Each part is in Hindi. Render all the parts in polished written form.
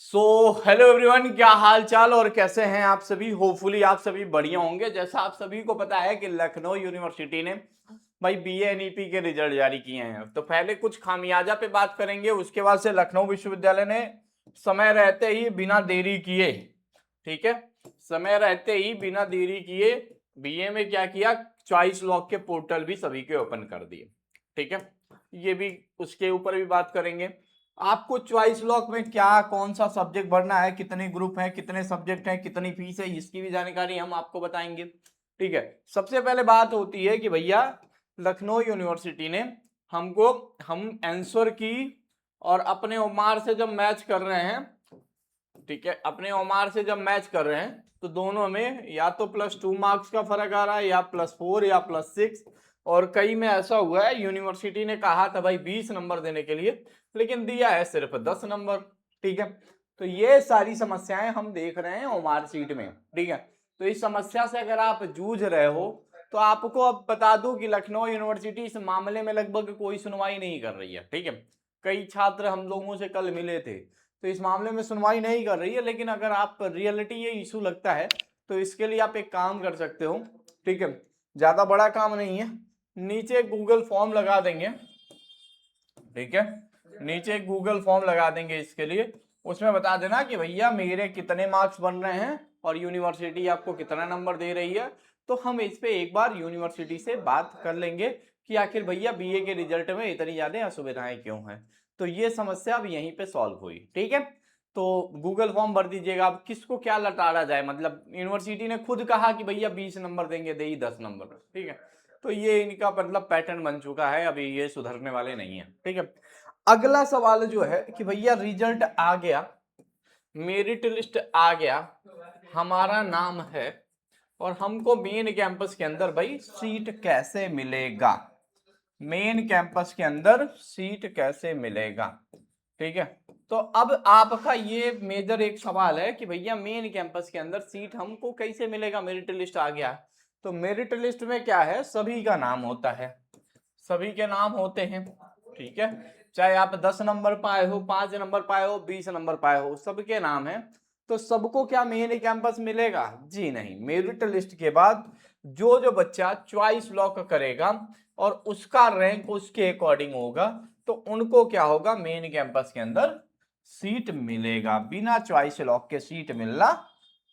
सो हेलो एवरीवन, क्या हाल चाल और कैसे हैं आप सभी। होपफुली आप सभी बढ़िया होंगे। जैसा आप सभी को पता है कि लखनऊ यूनिवर्सिटी ने भाई बीए एनईपी के रिजल्ट जारी किए हैं। तो पहले कुछ खामियाजा पे बात करेंगे, उसके बाद से लखनऊ विश्वविद्यालय ने समय रहते ही बिना देरी किए, ठीक है, समय रहते ही बिना देरी किए बीए में क्या किया, चॉइस लॉक के पोर्टल भी सभी के ओपन कर दिए। ठीक है, ये भी उसके ऊपर भी बात करेंगे। आपको चॉइस लॉक में क्या कौन सा सब्जेक्ट भरना है, कितने ग्रुप हैं, कितने सब्जेक्ट हैं, कितनी फीस है, इसकी भी जानकारी हम आपको बताएंगे। ठीक है, सबसे पहले बात होती है कि भैया लखनऊ यूनिवर्सिटी ने हमको हम आंसर की और अपने उमार से जब मैच कर रहे हैं, ठीक है, अपने उमार से जब मैच कर रहे हैं तो दोनों में या तो +2 मार्क्स का फर्क आ रहा है या +4 या +6। और कई में ऐसा हुआ है यूनिवर्सिटी ने कहा था भाई 20 नंबर देने के लिए, लेकिन दिया है सिर्फ 10 नंबर। ठीक है, तो ये सारी समस्याएं हम देख रहे हैं ओमार सीट में। ठीक है, तो इस समस्या से अगर आप जूझ रहे हो तो आपको अब बता दूं कि लखनऊ यूनिवर्सिटी इस मामले में लगभग कोई सुनवाई नहीं कर रही है। ठीक है, कई छात्र हम लोगों से कल मिले थे तो इस मामले में सुनवाई नहीं कर रही है, लेकिन अगर आप रियलिटी ये इशू लगता है तो इसके लिए आप एक काम कर सकते हो। ठीक है, ज्यादा बड़ा काम नहीं है, नीचे गूगल फॉर्म लगा देंगे। ठीक है, नीचे गूगल फॉर्म लगा देंगे इसके लिए, उसमें बता देना कि भैया मेरे कितने मार्क्स बन रहे हैं और यूनिवर्सिटी आपको कितना नंबर दे रही है। तो हम इस पे एक बार यूनिवर्सिटी से बात कर लेंगे कि आखिर भैया बीए के रिजल्ट में इतनी ज्यादा असुविधाएं क्यों हैं। तो ये समस्या अब यहीं पे सॉल्व हुई। ठीक है, तो गूगल फॉर्म भर दीजिएगा। अब किसको क्या लताड़ा जाए, मतलब यूनिवर्सिटी ने खुद कहा कि भैया 20 नंबर देंगे, दे ही 10 नंबर। ठीक है, तो ये इनका मतलब पैटर्न बन चुका है, अभी ये सुधरने वाले नहीं है। ठीक है, अगला सवाल जो है कि भैया रिजल्ट आ गया, मेरिट लिस्ट आ गया, हमारा नाम है और हमको मेन कैंपस के अंदर भाई सीट कैसे मिलेगा, मेन कैंपस के अंदर सीट कैसे मिलेगा। ठीक है, तो अब आपका ये मेजर एक सवाल है कि भैया मेन कैंपस के अंदर सीट हमको कैसे मिलेगा, मेरिट लिस्ट आ गया। तो मेरिट लिस्ट में क्या है, सभी का नाम होता है, सभी के नाम होते हैं। ठीक है, चाहे आप 10 नंबर पाए हो, 5 नंबर पाए हो, 20 नंबर पाए हो, सबके नाम है। तो सबको क्या मेन कैंपस मिलेगा? जी नहीं, मेरिट लिस्ट के बाद जो जो बच्चा चॉइस लॉक करेगा और उसका रैंक उसके अकॉर्डिंग होगा तो उनको क्या होगा, मेन कैंपस के अंदर सीट मिलेगा। बिना चॉइस लॉक के सीट मिलना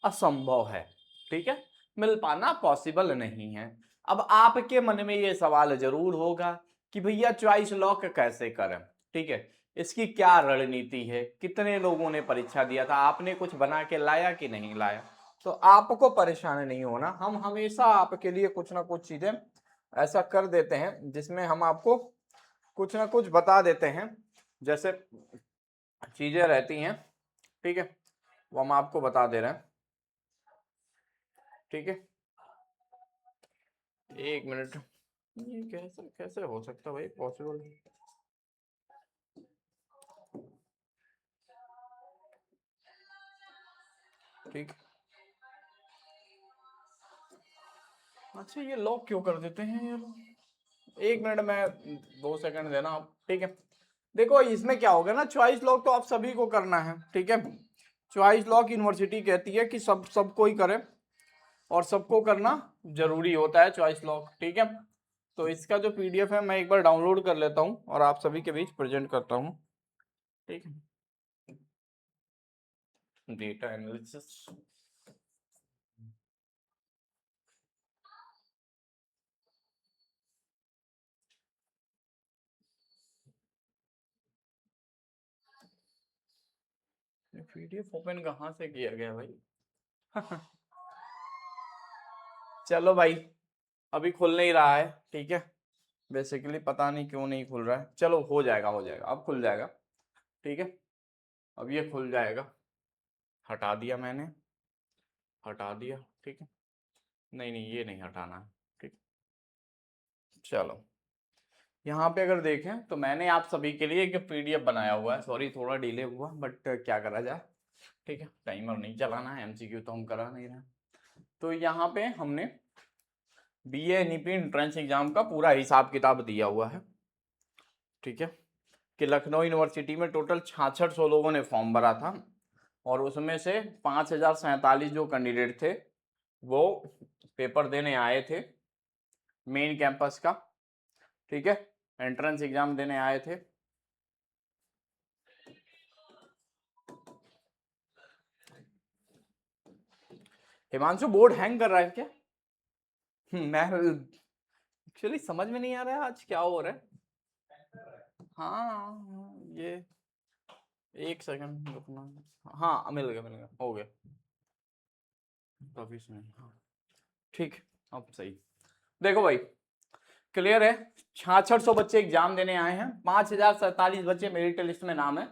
असंभव है। ठीक है, मिल पाना पॉसिबल नहीं है। अब आपके मन में ये सवाल जरूर होगा कि भैया चॉइस लॉक कैसे करें। ठीक है, इसकी क्या रणनीति है, कितने लोगों ने परीक्षा दिया था, आपने कुछ बना के लाया कि नहीं लाया। तो आपको परेशान नहीं होना, हम हमेशा आपके लिए कुछ ना कुछ चीजें ऐसा कर देते हैं जिसमें हम आपको कुछ ना कुछ बता देते हैं, जैसे चीजें रहती हैं। ठीक है, वो हम आपको बता दे रहे हैं। ठीक है, एक मिनट, ये कैसे कैसे हो सकता भाई पॉसिबल। ठीक, अच्छा ये लॉक क्यों कर देते हैं यार, एक मिनट में 2 सेकंड देना आप। ठीक है, देखो इसमें क्या होगा ना, चॉइस लॉक तो आप सभी को करना है। ठीक है, चॉइस लॉक यूनिवर्सिटी कहती है कि सबको ही करे और सबको करना जरूरी होता है चॉइस लॉक। ठीक है, तो इसका जो पीडीएफ है मैं एक बार डाउनलोड कर लेता हूँ और आप सभी के बीच प्रेजेंट करता हूँ। ठीक है, डेटा एनालिसिस, पीडीएफ ओपन कहाँ से किया गया भाई। चलो भाई, अभी खुल नहीं रहा है। ठीक है, बेसिकली पता नहीं क्यों नहीं खुल रहा है, चलो हो जाएगा हो जाएगा, अब खुल जाएगा। ठीक है, अब ये खुल जाएगा, हटा दिया मैंने, हटा दिया। ठीक है, नहीं नहीं ये नहीं हटाना है। ठीक, चलो यहाँ पे अगर देखें तो मैंने आप सभी के लिए एक पीडीएफ बनाया हुआ है, सॉरी थोड़ा डिले हुआ बट क्या करा जाए। ठीक है, टाइमर नहीं चलाना है, एमसीक्यू तो हम करा नहीं रहे। तो यहाँ पे हमने बीए एनईपी एंट्रेंस एग्जाम का पूरा हिसाब किताब दिया हुआ है। ठीक है, कि लखनऊ यूनिवर्सिटी में टोटल 6600 लोगों ने फॉर्म भरा था और उसमें से 5047 जो कैंडिडेट थे वो पेपर देने आए थे मेन कैंपस का, ठीक है, एंट्रेंस एग्जाम देने आए थे। हिमांशु बोर्ड हैंग कर रहा है क्या? मैं एक्चुअली समझ में नहीं आ रहा है आज क्या हो रहा है। हाँ ये एक सेकंड रुकना। हाँ मिल गया हो गया काफी समय। हाँ ठीक, अब सही। देखो भाई क्लियर है, 6600 बच्चे एग्जाम देने आए हैं, 5047 बच्चे मेरिट लिस्ट में नाम है,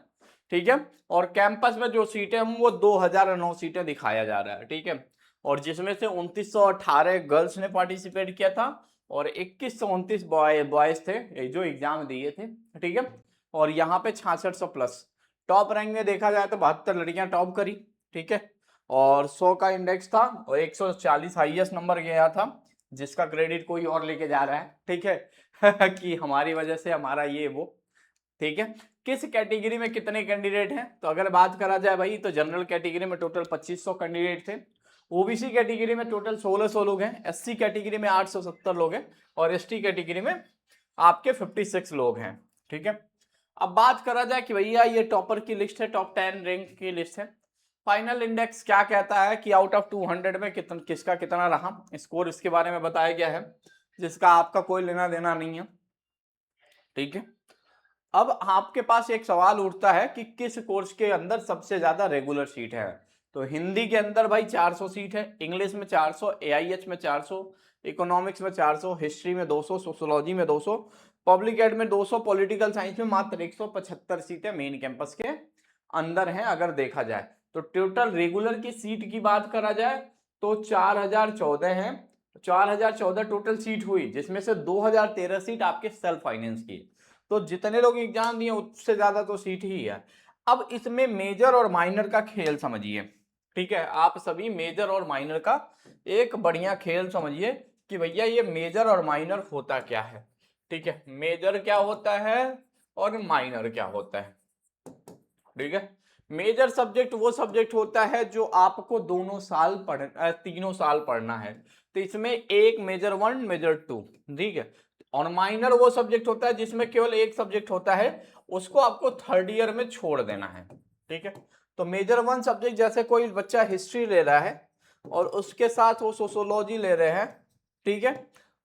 ठीक है। और कैंपस में जो सीटें हैं वो 2009 सीटें दिखाया जा रहा है, ठीक है। और जिसमें से 2918 गर्ल्स ने पार्टिसिपेट किया था और 2129 बॉयज थे ये जो एग्जाम दिए थे, ठीक है। और यहाँ पे 6600 प्लस टॉप रैंक में देखा जाए तो 72 लड़कियां टॉप करी, ठीक है। और 100 का इंडेक्स था और 140 हाईएस्ट नंबर गया था, जिसका क्रेडिट कोई और लेके जा रहा है, ठीक है कि हमारी वजह से हमारा ये वो, ठीक है। किस कैटेगरी में कितने कैंडिडेट हैं तो अगर बात करा जाए भाई तो जनरल कैटेगरी में टोटल 2500 कैंडिडेट थे, ओबीसी कैटेगरी में टोटल 1600 लोग हैं, एससी कैटेगरी में 870 लोग हैं और एसटी कैटेगरी में आपके 56 लोग हैं, ठीक है। अब बात करा जाए कि भैया ये टॉपर की लिस्ट है, टॉप 10 रैंक की लिस्ट है। फाइनल इंडेक्स क्या कहता है कि आउट ऑफ 200 में किसका कितना रहा स्कोर, इसके बारे में बताया गया है, जिसका आपका कोई लेना देना नहीं है, ठीक है। अब आपके पास एक सवाल उठता है कि किस कोर्स के अंदर सबसे ज्यादा रेगुलर सीट है। तो हिंदी के अंदर भाई 400 सीट है, इंग्लिश में 400, एआईएच में 400, इकोनॉमिक्स में 400, हिस्ट्री में 200, सोशोलॉजी में 200, पब्लिक एड में 200, पॉलिटिकल साइंस में मात्र 175 सीटें मेन कैंपस के अंदर हैं अगर देखा जाए। तो टोटल रेगुलर की सीट की बात करा जाए तो 4014 है, 4014 टोटल सीट हुई, जिसमें से 2013 सीट आपके सेल्फ फाइनेंस की। तो जितने लोग एग्जाम दिए उससे ज्यादा तो सीट ही है। अब इसमें मेजर और माइनर का खेल समझिए, ठीक है। आप सभी मेजर और माइनर का एक बढ़िया खेल समझिए कि भैया ये मेजर और माइनर होता क्या है, ठीक है। मेजर क्या होता है और माइनर क्या होता है, ठीक है। मेजर सब्जेक्ट वो सब्जेक्ट होता है जो आपको दोनों साल तीनों साल पढ़ना है, तो इसमें एक मेजर 1 मेजर 2, ठीक है। और माइनर वो सब्जेक्ट होता है जिसमें केवल एक सब्जेक्ट होता है, उसको आपको थर्ड ईयर में छोड़ देना है, ठीक है। तो मेजर 1 सब्जेक्ट जैसे कोई बच्चा हिस्ट्री ले रहा है और उसके साथ वो सोशोलॉजी ले रहे हैं, ठीक है।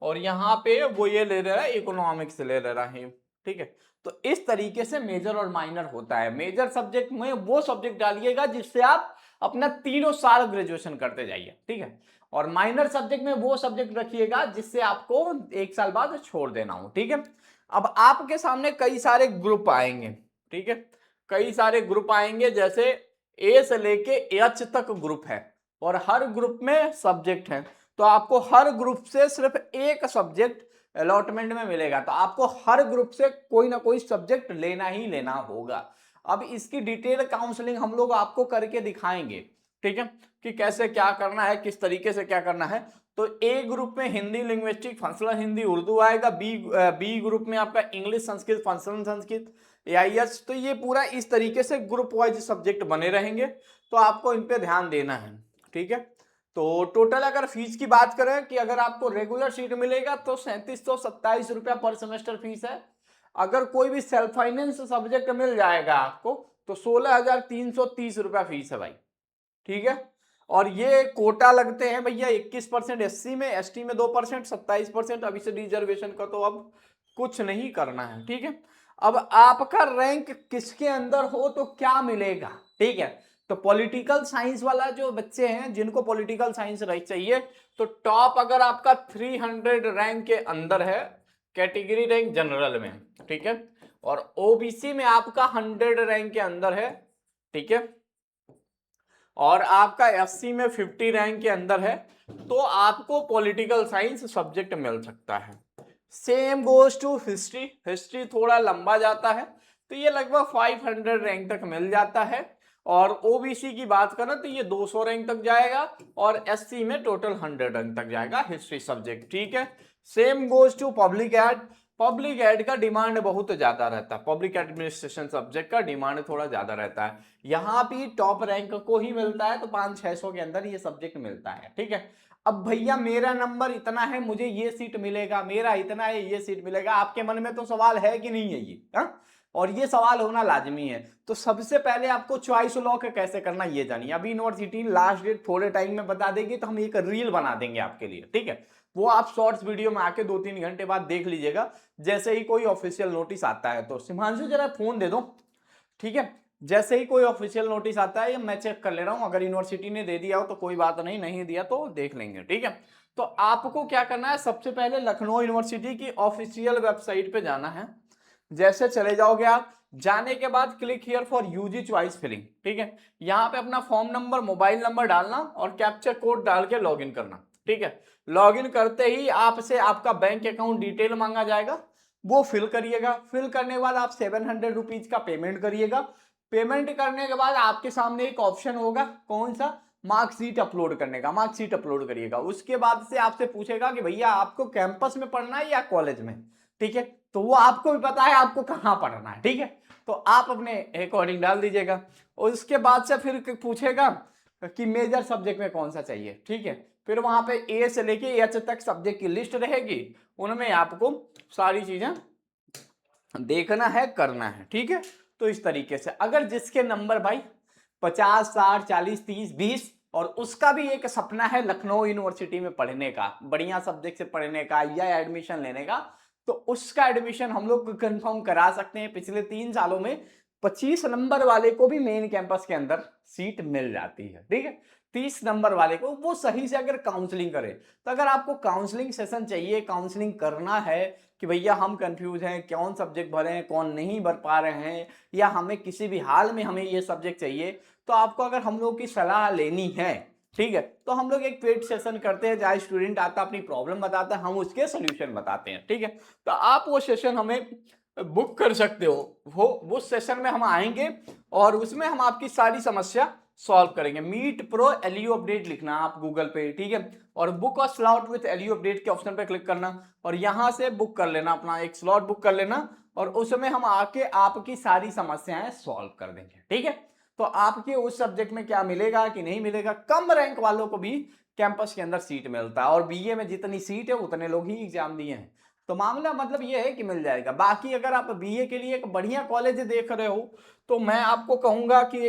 और यहाँ पे वो ये ले रहा है इकोनॉमिक्स ले रहा है, ठीक है। तो इस तरीके से मेजर और माइनर होता है। मेजर सब्जेक्ट में वो सब्जेक्ट डालिएगा जिससे आप अपना तीनों साल ग्रेजुएशन करते जाइए, ठीक है। और माइनर सब्जेक्ट में वो सब्जेक्ट रखिएगा जिससे आपको एक साल बाद छोड़ देना हो, ठीक है। अब आपके सामने कई सारे ग्रुप आएंगे, ठीक है, कई सारे ग्रुप आएंगे, जैसे ए से लेके एच तक ग्रुप है और हर ग्रुप में सब्जेक्ट है। तो आपको हर ग्रुप से सिर्फ एक सब्जेक्ट अलॉटमेंट में मिलेगा, तो आपको हर ग्रुप से कोई ना कोई सब्जेक्ट लेना ही लेना होगा। अब इसकी डिटेल काउंसलिंग हम लोग आपको करके दिखाएंगे, ठीक है, कि कैसे क्या करना है, किस तरीके से क्या करना है। तो ए ग्रुप में हिंदी लिंग्विस्टिक फंक्शनल हिंदी उर्दू आएगा, बी ग्रुप में आपका English Sanskrit functional Sanskrit AIS. तो ये पूरा इस तरीके से ग्रुप वाइज सब्जेक्ट बने रहेंगे, तो आपको इन पे ध्यान देना है, ठीक है। तो टोटल अगर फीस की बात करें कि अगर आपको रेगुलर सीट मिलेगा तो 3727 रुपया पर सेमेस्टर फीस है। अगर कोई भी सेल्फ फाइनेंस सब्जेक्ट मिल जाएगा आपको तो 16,330 रुपया फीस है भाई, ठीक है। और ये कोटा लगते हैं भैया 21% एससी में, एसटी में 2%, 27%। अभी से रिजर्वेशन का तो अब कुछ नहीं करना है, ठीक है। अब आपका रैंक किसके अंदर हो तो क्या मिलेगा, ठीक है। तो पॉलिटिकल साइंस वाला जो बच्चे हैं जिनको पॉलिटिकल साइंस चाहिए, तो टॉप अगर आपका 300 रैंक के अंदर है कैटेगरी रैंक जनरल में, ठीक है। और ओबीसी में आपका 100 रैंक के अंदर है, ठीक है। और आपका एससी में 50 रैंक के अंदर है, तो आपको पॉलिटिकल साइंस सब्जेक्ट मिल सकता है। Same goes to history, history थोड़ा लंबा जाता है तो ये लगभग 500 रैंक तक मिल जाता है। और ओबीसी की बात करें तो ये 200 रैंक तक जाएगा और एससी में टोटल 100 रैंक तक जाएगा हिस्ट्री सब्जेक्ट, ठीक है। Same goes to public ad, public ad का डिमांड बहुत ज्यादा रहता है, पब्लिक एडमिनिस्ट्रेशन सब्जेक्ट का डिमांड थोड़ा ज्यादा रहता है। यहाँ भी टॉप रैंक को ही मिलता है, तो 500-600 के अंदर ये सब्जेक्ट मिलता है, ठीक है। अब भैया मेरा नंबर इतना है, मुझे ये सीट मिलेगा, मेरा इतना है, ये सीट मिलेगा, आपके मन में तो सवाल है कि नहीं है ये, हाँ? और ये सवाल होना लाजमी है। तो सबसे पहले आपको चॉइस लॉक कैसे करना ये जानिए। अभी यूनिवर्सिटी लास्ट डेट थोड़े टाइम में बता देगी, तो हम एक रील बना देंगे आपके लिए, ठीक है। वो आप शॉर्ट्स वीडियो में आके 2-3 घंटे बाद देख लीजिएगा, जैसे ही कोई ऑफिशियल नोटिस आता है। तो सिमांशु जरा फोन दे दो, ठीक है। जैसे ही कोई ऑफिशियल नोटिस आता है, मैं चेक कर ले रहा हूं, अगर यूनिवर्सिटी ने दे दिया हो तो कोई बात नहीं, नहीं दिया तो देख लेंगे, ठीक है। तो आपको क्या करना है, सबसे पहले लखनऊ यूनिवर्सिटी की ऑफिशियल वेबसाइट पे जाना है। जैसे चले जाओगे आप, जाने के बाद click here for UG choice filling, ठीक है। यहाँ पे अपना फॉर्म नंबर, मोबाइल नंबर डालना और कैप्चर कोड डाल के लॉगिन करना, ठीक है। लॉगिन करते ही आपसे आपका बैंक अकाउंट डिटेल मांगा जाएगा, वो फिल करिएगा। फिल करने के बाद आप 700 रुपीज का पेमेंट करिएगा। पेमेंट करने के बाद आपके सामने एक ऑप्शन होगा, कौन सा, मार्कशीट अपलोड करने का। मार्कशीट अपलोड करिएगा। उसके बाद से आपसे पूछेगा कि भैया आपको कैंपस में पढ़ना है या कॉलेज में, ठीक है। तो वो आपको भी पता है आपको कहाँ पढ़ना है, ठीक है। तो आप अपने अकॉर्डिंग डाल दीजिएगा। और उसके बाद से फिर पूछेगा कि मेजर सब्जेक्ट में कौन सा चाहिए, ठीक है। फिर वहां पे ए से लेके एच तक सब्जेक्ट की लिस्ट रहेगी, उनमें आपको सारी चीजें देखना है, करना है, ठीक है। तो इस तरीके से अगर जिसके नंबर भाई 50, 60, 40, 30, 20 और उसका भी एक सपना है लखनऊ यूनिवर्सिटी में पढ़ने का, बढ़िया सब्जेक्ट से पढ़ने का या एडमिशन लेने का, तो उसका एडमिशन हम लोग कंफर्म करा सकते हैं। पिछले 3 सालों में 25 नंबर वाले को भी मेन कैंपस के अंदर सीट मिल जाती है, ठीक है। 30 नंबर वाले को वो सही से अगर काउंसलिंग करे, तो अगर आपको काउंसलिंग सेशन चाहिए, काउंसलिंग करना है कि भैया हम कंफ्यूज हैं, कौन सब्जेक्ट भरें, कौन नहीं भर पा रहे हैं, या हमें किसी भी हाल में हमें ये सब्जेक्ट चाहिए, तो आपको अगर हम लोग की सलाह लेनी है, ठीक है, तो हम लोग एक पेड सेशन करते हैं, जहाँ स्टूडेंट आता अपनी प्रॉब्लम बताता है, हम उसके सोल्यूशन बताते हैं, ठीक है। तो आप वो सेशन हमें बुक कर सकते हो। वो सेशन में हम आएंगे और उसमें हम आपकी सारी समस्या सॉल्व करेंगे। मीट प्रो एलयू अपडेट लिखना आप गूगल पे, ठीक है, और बुक और स्लॉट विद एलयू अपडेट के ऑप्शन पे क्लिक करना और यहां से बुक कर लेना, अपना एक स्लॉट बुक कर लेना और उसमें हम आके आपकी सारी समस्याएं सॉल्व कर देंगे, ठीक है। तो आपके उस सब्जेक्ट में क्या मिलेगा कि नहीं मिलेगा, कम रैंक वालों को भी कैंपस के अंदर सीट मिलता है और बीए में जितनी सीट है उतने लोग ही एग्जाम दिए हैं, तो मामला मतलब ये है कि मिल जाएगा। बाकी अगर आप बीए के लिए एक बढ़िया कॉलेज देख रहे हो, तो मैं आपको कहूंगा कि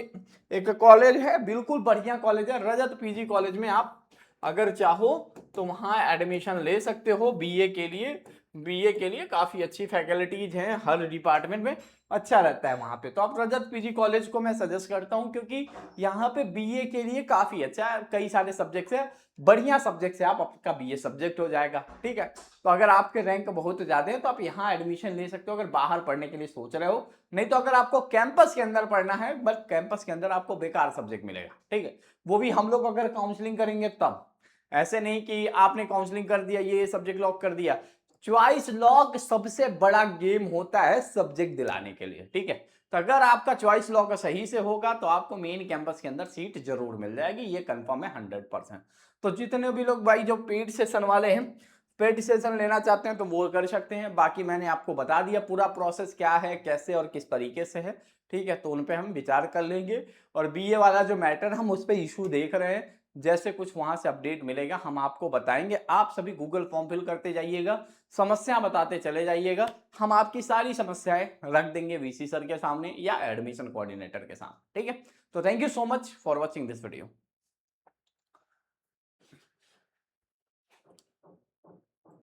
एक कॉलेज है, बिल्कुल बढ़िया कॉलेज है, रजत पीजी कॉलेज में आप अगर चाहो तो वहां एडमिशन ले सकते हो बीए के लिए। बीए के लिए काफी अच्छी फैकल्टीज हैं, हर डिपार्टमेंट में अच्छा रहता है वहां पे। तो आप रजत पीजी कॉलेज को मैं सजेस्ट करता हूं, क्योंकि यहाँ पे बीए के लिए काफी अच्छा है, कई सारे सब्जेक्ट्स है, बढ़िया सब्जेक्ट से आप आपका बीए सब्जेक्ट हो जाएगा, ठीक है। तो अगर आपके रैंक बहुत ज्यादा है तो आप यहाँ एडमिशन ले सकते हो, अगर बाहर पढ़ने के लिए सोच रहे हो। नहीं तो अगर आपको कैंपस के अंदर पढ़ना है, बट कैंपस के अंदर आपको बेकार सब्जेक्ट मिलेगा, ठीक है, वो भी हम लोग अगर काउंसलिंग करेंगे तब। ऐसे नहीं कि आपने काउंसलिंग कर दिया, ये सब्जेक्ट लॉक कर दिया। चॉइस लॉक सबसे बड़ा गेम होता है सब्जेक्ट दिलाने के लिए, ठीक है। तो अगर आपका चॉइस लॉक सही से होगा तो आपको मेन कैंपस के अंदर सीट जरूर मिल जाएगी, ये कंफर्म है 100%। तो जितने भी लोग भाई जो पेड सेशन वाले हैं, पेड सेशन लेना चाहते हैं तो वो कर सकते हैं। बाकी मैंने आपको बता दिया पूरा प्रोसेस क्या है, कैसे और किस तरीके से है, ठीक है। तो उन पे हम विचार कर लेंगे। और बीए वाला जो मैटर हम उस पर इशू देख रहे हैं, जैसे कुछ वहां से अपडेट मिलेगा हम आपको बताएंगे। आप सभी गूगल फॉर्म फिल करते जाइएगा, समस्या बताते चले जाइएगा, हम आपकी सारी समस्याएं रख देंगे वीसी सर के सामने या एडमिशन कोऑर्डिनेटर के सामने, ठीक है। तो thank you so much for watching this video.